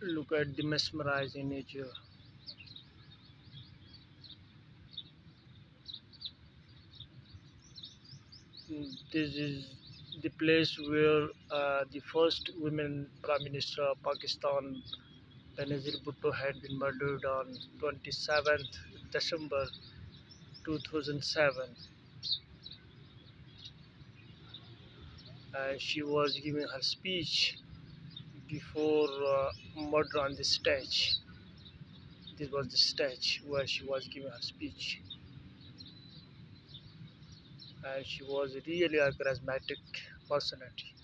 Look at the mesmerizing nature. This is the place where the first women Prime Minister of Pakistan, Benazir Bhutto, had been murdered on 27th December 2007. She was giving her speech before murder on the stage. This was the stage where she was giving her speech, and she was really a charismatic personality.